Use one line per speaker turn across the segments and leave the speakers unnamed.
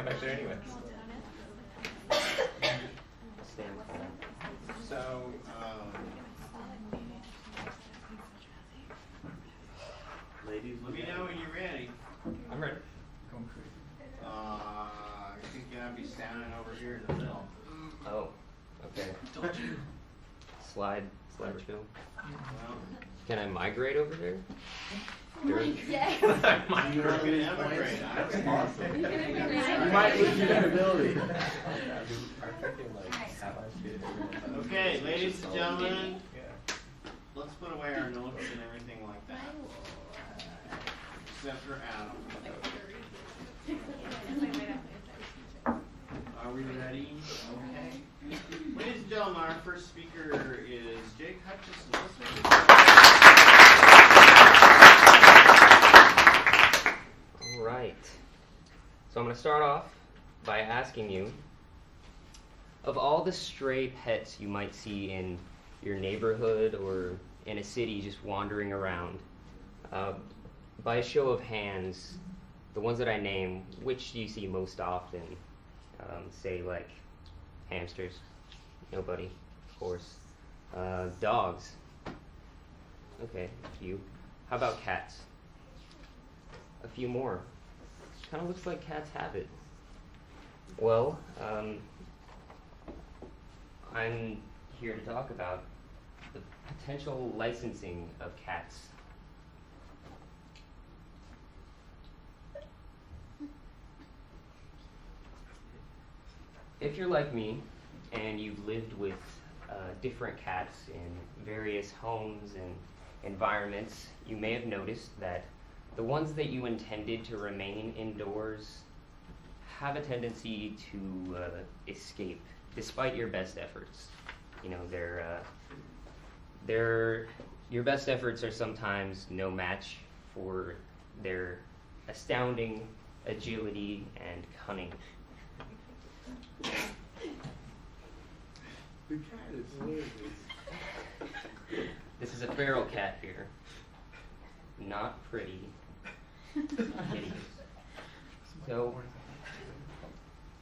stand back there anyway.
Stand.
So,
Ladies,
let me know when you're ready.
I'm ready.
I think you gotta be standing over here in the middle.
Oh, okay.
Don't you?
Slide chill.
Well,
Can I migrate over there?
Yes.
you're gonna emigrate.
That's awesome.
You
might lose your
ability.
Okay, ladies and gentlemen, let's put away our notes and everything like that. Except for Adam. Are we ready? Okay. Ladies and gentlemen, our first speaker is Jake Hutchison.
All right. So I'm going to start off by asking you, of all the stray pets you might see in your neighborhood or in a city just wandering around, by a show of hands, the ones that I name, which do you see most often? Say like hamsters, nobody, of course. Dogs, okay, a few. How about cats? A few more. Kind of looks like cats have it. Well, I'm here to talk about the potential licensing of cats. If you're like me and you've lived with different cats in various homes and environments, you may have noticed that the ones that you intended to remain indoors have a tendency to escape, despite your best efforts. You know, your best efforts are sometimes no match for their astounding agility and cunning.
The cat is hilarious.
This is a feral cat here. Not pretty. Hideous. So,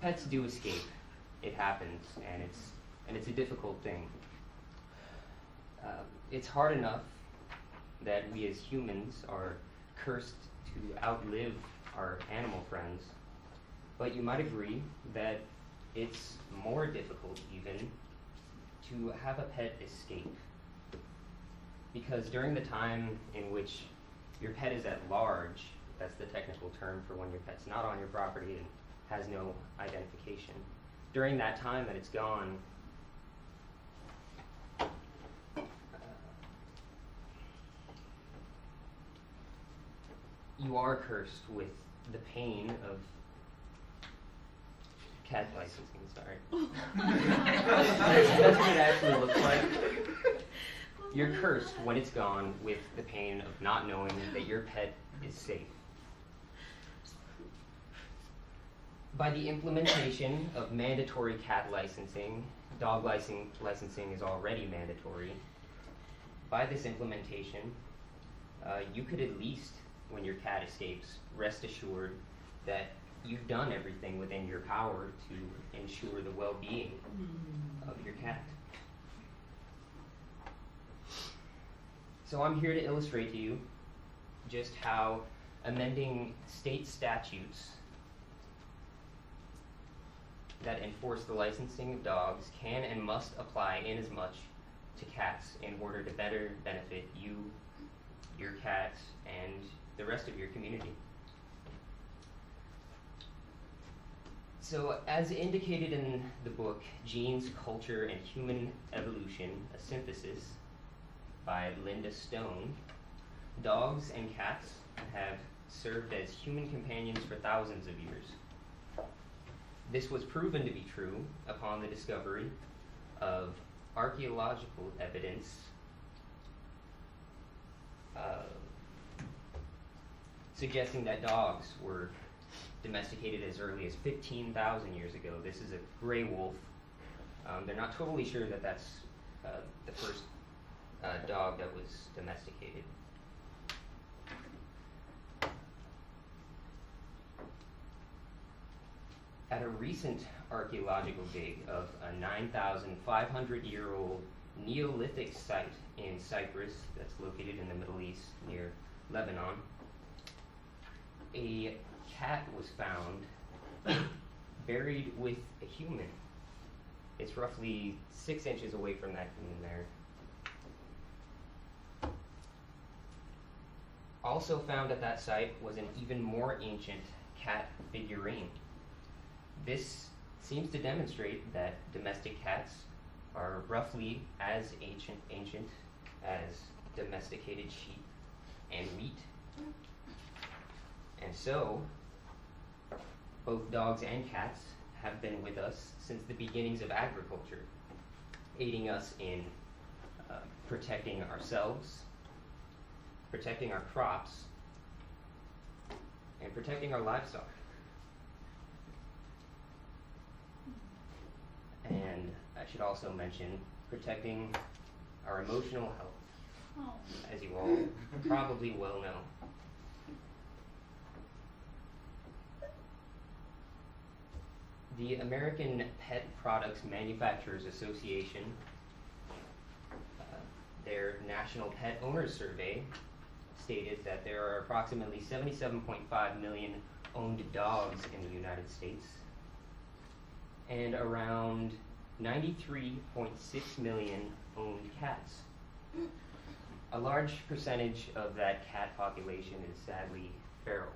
pets do escape. It happens, and it's a difficult thing. It's hard enough that we as humans are cursed to outlive our animal friends, but you might agree that it's more difficult even to have a pet escape. Because during the time in which your pet is at large, that's the technical term for when your pet's not on your property and has no identification. During that time that it's gone, you are cursed with the pain of cat licensing, sorry. That's what it actually looks like. You're cursed when it's gone with the pain of not knowing that your pet is safe. By the implementation of mandatory cat licensing, dog licensing is already mandatory. By this implementation, you could at least, when your cat escapes, rest assured that you've done everything within your power to ensure the well-being of your cat. So I'm here to illustrate to you just how amending state statutes that enforce the licensing of dogs can and must apply inasmuch to cats in order to better benefit you, your cat, and the rest of your community. So, as indicated in the book, Genes, Culture, and Human Evolution, A Synthesis, by Linda Stone, dogs and cats have served as human companions for thousands of years. This was proven to be true upon the discovery of archaeological evidence suggesting that dogs were domesticated as early as 15,000 years ago. This is a gray wolf. They're not totally sure that that's the first dog that was domesticated. At a recent archaeological dig of a 9,500-year-old Neolithic site in Cyprus that's located in the Middle East near Lebanon, a cat was found buried with a human. It's roughly 6 inches away from that human there. Also found at that site was an even more ancient cat figurine. This seems to demonstrate that domestic cats are roughly as ancient as domesticated sheep and wheat. And so, both dogs and cats have been with us since the beginnings of agriculture, aiding us in protecting ourselves, protecting our crops, and protecting our livestock. And I should also mention protecting our emotional health, as you all probably well know. The American Pet Products Manufacturers Association, their National Pet Owners Survey, stated that there are approximately 77.5 million owned dogs in the United States and around 93.6 million owned cats. A large percentage of that cat population is sadly feral.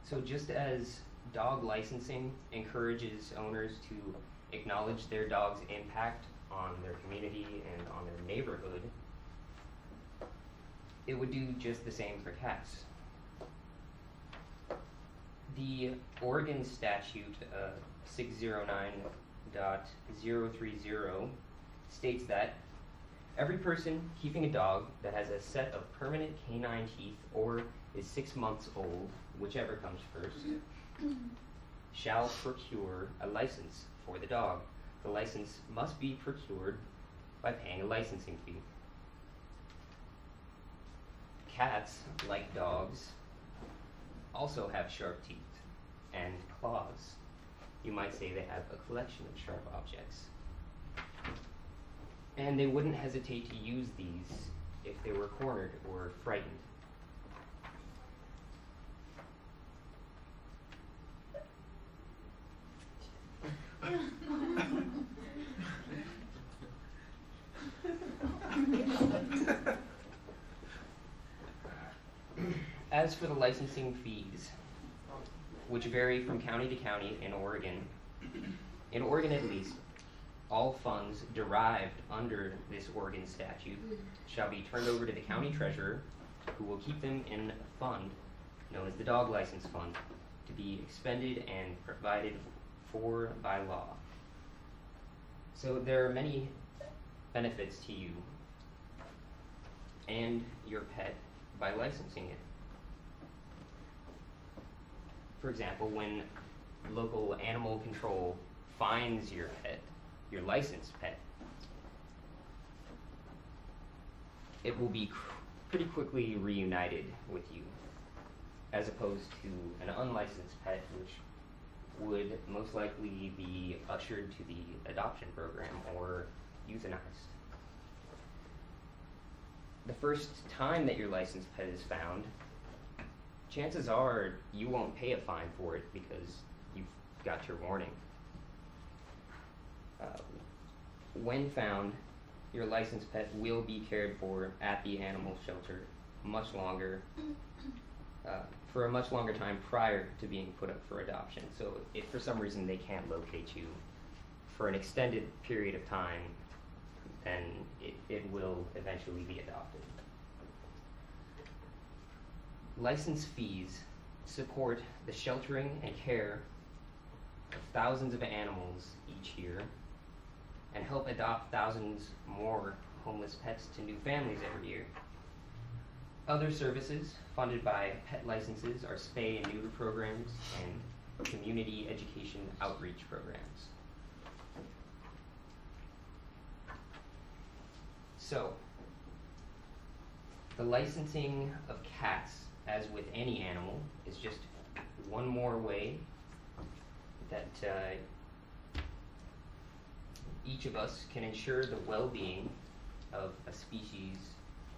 So just as dog licensing encourages owners to acknowledge their dog's impact on their community and on their neighborhood, it would do just the same for cats. The Oregon Statute 609.030 states that every person keeping a dog that has a set of permanent canine teeth or is 6 months old, whichever comes first, shall procure a license for the dog. The license must be procured by paying a licensing fee. Cats, like dogs, also have sharp teeth and claws. You might say they have a collection of sharp objects. And they wouldn't hesitate to use these if they were cornered or frightened. As for the licensing fees, which vary from county to county in Oregon at least, all funds derived under this Oregon statute shall be turned over to the county treasurer, who will keep them in a fund known as the Dog License Fund, to be expended and provided for by law. So there are many benefits to you and your pet by licensing it. For example, when local animal control finds your pet, your licensed pet, it will be pretty quickly reunited with you, as opposed to an unlicensed pet, which would most likely be ushered to the adoption program or euthanized. The first time that your licensed pet is found, chances are you won't pay a fine for it because you've got your warning. When found, your licensed pet will be cared for at the animal shelter much longer, for a much longer time prior to being put up for adoption. So if for some reason they can't locate you for an extended period of time, then it will eventually be adopted. License fees support the sheltering and care of thousands of animals each year and help adopt thousands more homeless pets to new families every year. Other services funded by pet licenses are spay and neuter programs and community education outreach programs. So, the licensing of cats, as with any animal, is just one more way that each of us can ensure the well-being of a species,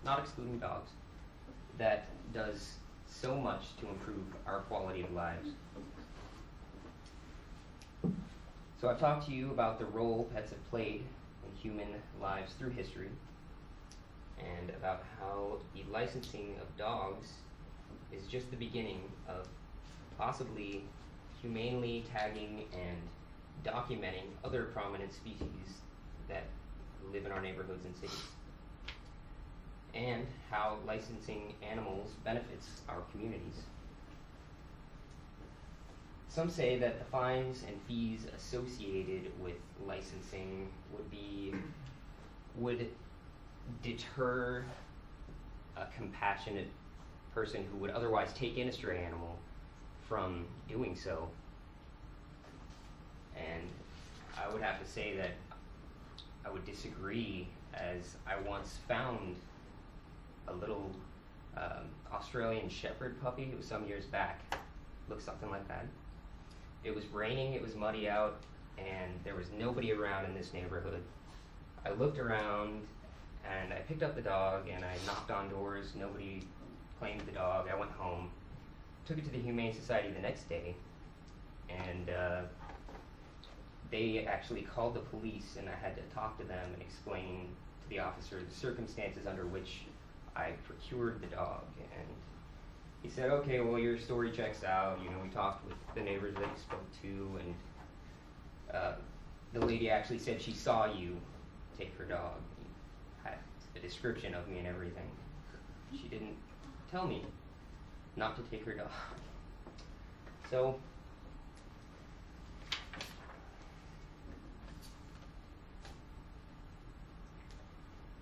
not excluding dogs, that does so much to improve our quality of lives. So I've talked to you about the role pets have played in human lives through history, and about how the licensing of dogs is just the beginning of possibly humanely tagging and documenting other prominent species that live in our neighborhoods and cities, and how licensing animals benefits our communities. Some say that the fines and fees associated with licensing would deter a compassionate person who would otherwise take in a stray animal from doing so. And I would have to say that I would disagree, as I once found a little Australian Shepherd puppy. It was some years back. Looked something like that. It was raining, it was muddy out, and there was nobody around in this neighborhood. I looked around, and I picked up the dog, and I knocked on doors. Nobody claimed the dog. I went home, took it to the Humane Society the next day, and they actually called the police, and I had to talk to them and explain to the officer the circumstances under which I procured the dog. And he said, okay, well, your story checks out. You know, we talked with the neighbors that he spoke to, and the lady actually said she saw you take her dog. He had a description of me and everything. She didn't tell me not to take her dog. So,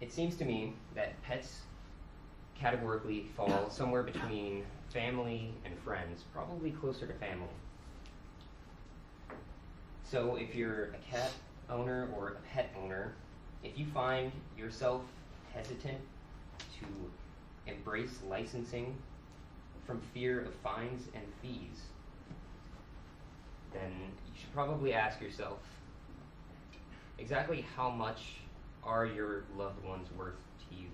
it seems to me that pets categorically fall somewhere between family and friends, probably closer to family. So if you're a cat owner or a pet owner, if you find yourself hesitant to embrace licensing from fear of fines and fees, then you should probably ask yourself, exactly how much are your loved ones worth to you?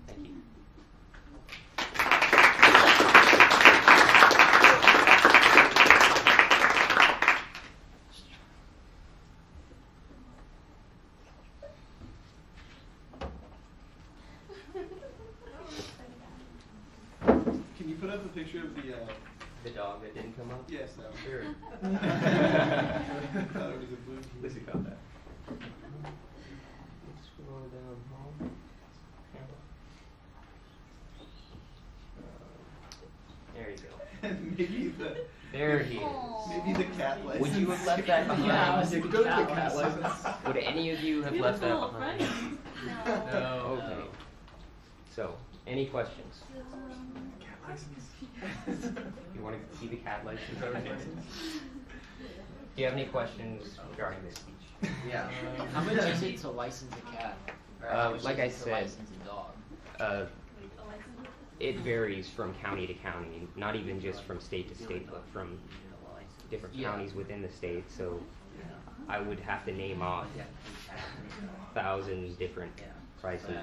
Thank you.
Can you put up a picture of
the dog that didn't come up?
Yes, no.
Sure.
I thought it was a blue.
Lucy caught that. Scroll down home. There you go. There he is.
Maybe the cat license.
Would you have left that behind?
Yeah, I was
Go
thinking
to the
cat
cat
license.
license.
Would any of you have left that behind?
No.
Okay. So, any questions?
Cat license.
You want to see the cat license over there? Do you have any questions regarding this speech?
Yeah.
How much is it to license a cat? Or how much
Like
is
I
it to
said,
license a dog?
It varies from county to county, not even just from state to state, but from different
Yeah.
counties within the state. So I would have to name off thousands different prices.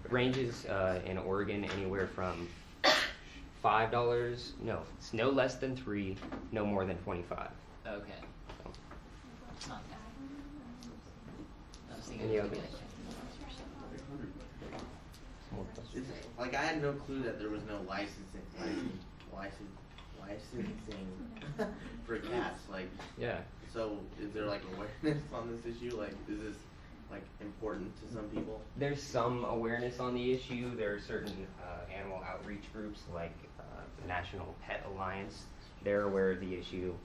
Ranges in Oregon anywhere from $5, no, it's no less than $3, no more than $25.
Okay. It's not bad. I was thinking
Any
it was
others?
okay.
More questions?
Like, I had no clue that there was no licensing for cats. Like,
Yeah.
so is there like awareness on this issue? Like, is this like important to some people?
There's some awareness on the issue. There are certain animal outreach groups like the National Pet Alliance. They're aware of the issue,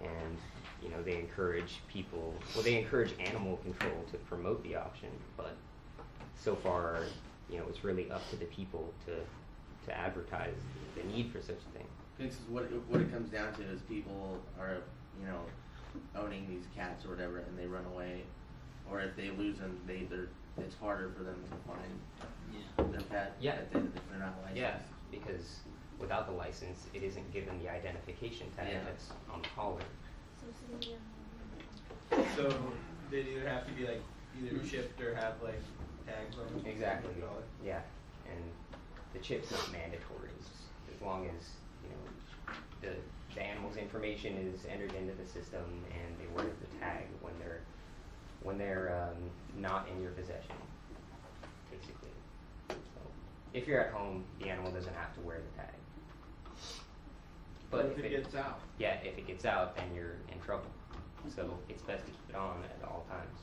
and you know, they encourage people. Well, they encourage animal control to promote the option, but so far, you know, it's really up to the people to advertise the need for such a thing.
This is what it comes down to is people are, you know, owning these cats or whatever, and they run away, or if they lose them, it's harder for them to find
Yeah.
their pet.
Yeah.
If they're not licensed.
Yeah, because without the license, it isn't given the identification tag
Yeah.
that's on the collar.
So they'd either have to be like either chipped or have like tags on them.
Exactly. Yeah, and the chip's not mandatory as long as the animal's information is entered into the system and they wear the tag when they're not in your possession, basically. So if you're at home, the animal doesn't have to wear the tag.
But if it gets out.
Yeah, if it gets out, then you're in trouble. So it's best to keep it on at all times.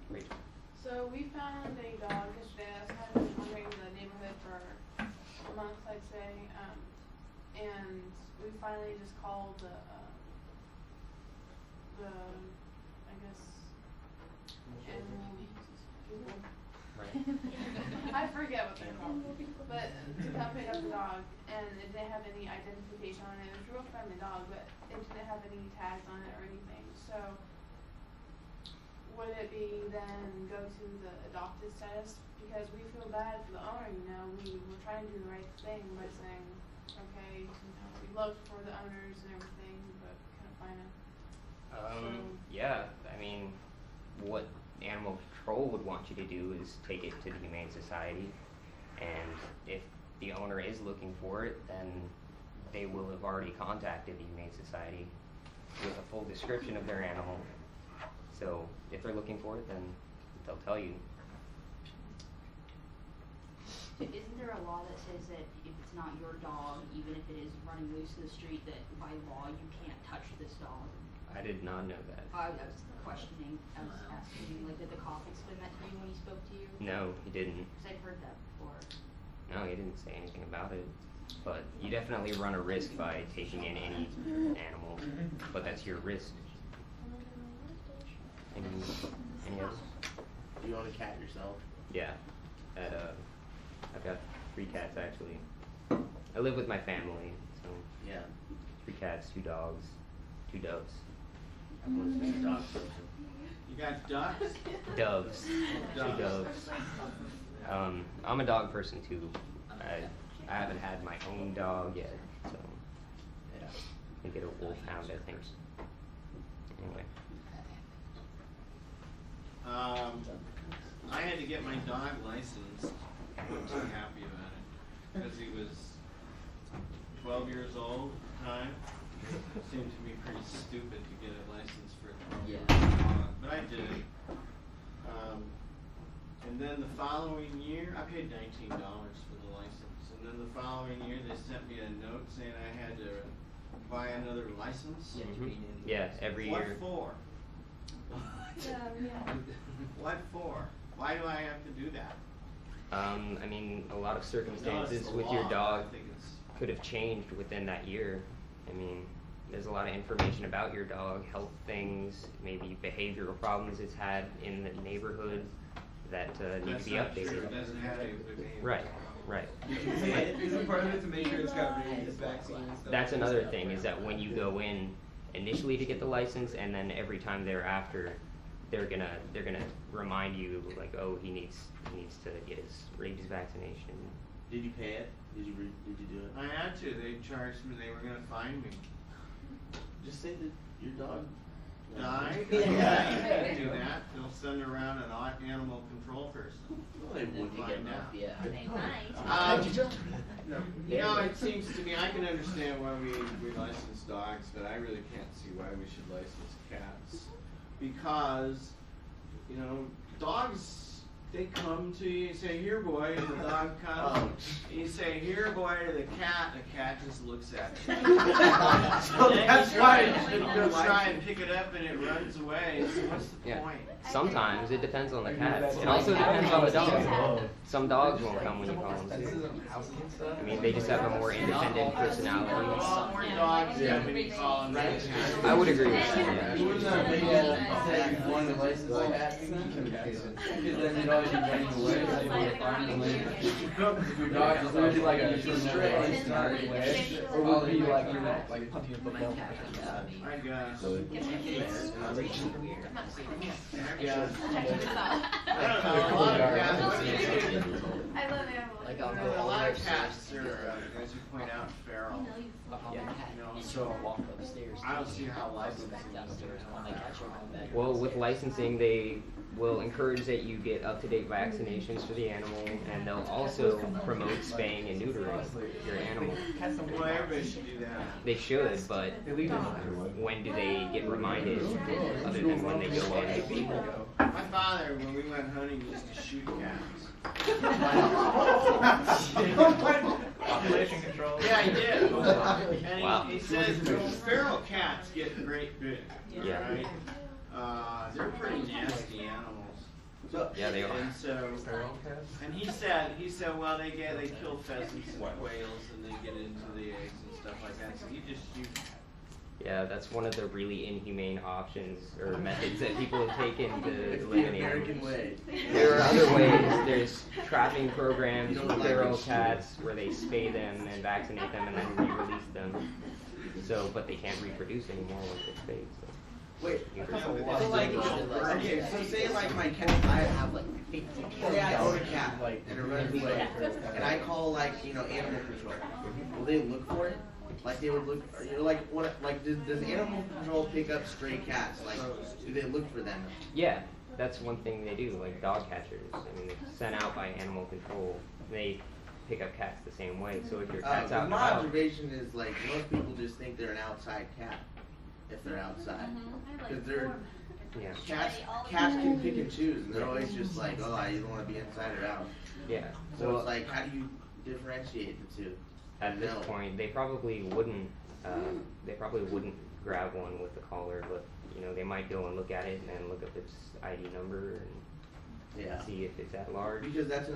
Rachel.
So we found a dog yesterday that's kind of been wandering the neighborhood for months, I'd say, and we finally just called the I guess animal people.
Right.
I forget what they're called, but to come pick up the dog, and it didn't have any identification on it. It was a real friendly dog, but it didn't have any tags on it or anything. So would it be then go to the adopted status? Because we feel bad for the owner, we were trying to do the right thing by saying, okay, we looked for the owners and everything, but couldn't find them.
Yeah, I mean, what Animal Control would want you to do is take it to the Humane Society, and if the owner is looking for it, then they will have already contacted the Humane Society with a full description of their animal. So if they're looking for it, then they'll tell you.
Isn't there a law that says that if it's not your dog, even if it is running loose in the street, that by law you can't touch this dog?
I did not know that.
I was questioning, I was asking, like, did the cop explain that to you when he spoke to you?
No, he didn't.
Because I've heard that before.
No, he didn't say anything about it. But you definitely run a risk by taking in any animal, but that's your risk. Any others?
Do you own a cat yourself?
Yeah. I've got 3 cats actually. I live with my family, so
Yeah.
3 cats, 2 dogs, 2 doves.
I'm a dog person.
You got ducks?
Doves. 2
Doves.
doves. I'm a dog person too. I haven't had my own dog yet, so
Yeah.
I get a wolfhound, I think. Anyway.
I had to get my dog licensed. I wasn't too happy about it because he was 12 years old at the time. It seemed to me pretty stupid to get a license for a 12-year-old dog, but I did it. And then the following year, I paid $19 for the license. And then the following year, they sent me a note saying I had to buy another license.
Yeah, every
What
year.
for? What for? Why do I have to do that?
I mean, a lot of
No,
circumstances
it's the
with
law,
your
but
dog
I think it's
could have changed within that year. I mean, there's a lot of information about your dog, health things, maybe behavioral problems it's had in the neighborhood that need to be
not true.
updated.
It doesn't have to be.
Right, right.
Isn't part of it to make sure it's got rabies vaccine and stuff?
That's another thing, is that when you go in initially to get the license, and then every time thereafter, they're gonna remind you, like, oh, he needs to get his rabies vaccination.
Did you pay it? Did you do it?
I had to. They charged me. They were going to fine me.
Just say that your dog
Died?
Yeah.
Yeah, you can't do that. They'll send around an animal control person.
Well, they wouldn't
Find
get
out.
enough, yeah.
They might.
You know, it seems to me, I can understand why we license dogs, but I really can't see why we should license cats. Because, you know, dogs, they come to you, you say, here boy, and the dog comes. You say, here boy, to the cat just looks at you.
So that's why it should
You
go
try and pick it up and it runs away, so what's the
Yeah.
point?
Sometimes it depends on the cat. It also depends on the dog. Some dogs won't come when you call them to. I mean, they just have a more independent personality.
All more dogs than when you call them cats.
I would agree with that. Yeah.
Wouldn't that make it say you wanted to license the cat? Because then you'd always be running away, so you would find them later. If your dog is already like a stray, it's not away, or would it be like, you know, like punting a football?
I guess.
So
I guess. I don't know. A lot of cats. point out feral.
Behind the cat.
You know,
And
so
walk upstairs.
I don't see how licensing
back
is
downstairs when they catch her. Come back.
Well, with licensing, they will encourage that you get up-to-date vaccinations for the animal, and they'll also promote spaying and neutering your animal.
Well, everybody should do that.
They should, but when do they get reminded, other than when they go in?
My father, when we went hunting, used to shoot cats.
Population control.
Yeah, he did. And
Wow.
he says feral cats get great big.
Yeah.
Right? They're pretty nasty animals.
So,
Yeah, they are.
And so, and he said, well, they kill pheasants and quails, and they get into the eggs and stuff like that. So you just shoot.
Yeah, that's one of the really inhumane options or methods that people have taken to
it's the
eliminate.
American way.
There are other ways. There's trapping programs
You
for
don't like
feral
it.
cats where they spay them and vaccinate them and then re-release them. So, but they can't reproduce anymore once they're spayed. So.
Wait,
You
Yeah,
can-
but
so like, okay, so say like my cat, I
have like 15
say I own a cat and it runs away, and I call like, animal control. Will they look for it? Like they would look, does animal control pick up stray cats? Like, do they look for them?
Yeah, that's one thing they do, like dog catchers. I mean, they're sent out by animal control. They pick up cats the same way. So if your cat's out and
My
about,
observation is like most people just think they're an outside cat if they're outside, because they're
yeah,
cats can pick and choose, and they're always just like, oh, I either want to be inside or out.
yeah.
So
Well,
it's like, how do you differentiate the two?
at this
No.
point, they probably wouldn't. They probably wouldn't grab one with the collar, but they might go and look at it and then look up its ID number and
Yeah.
see if it's at large.
Because that's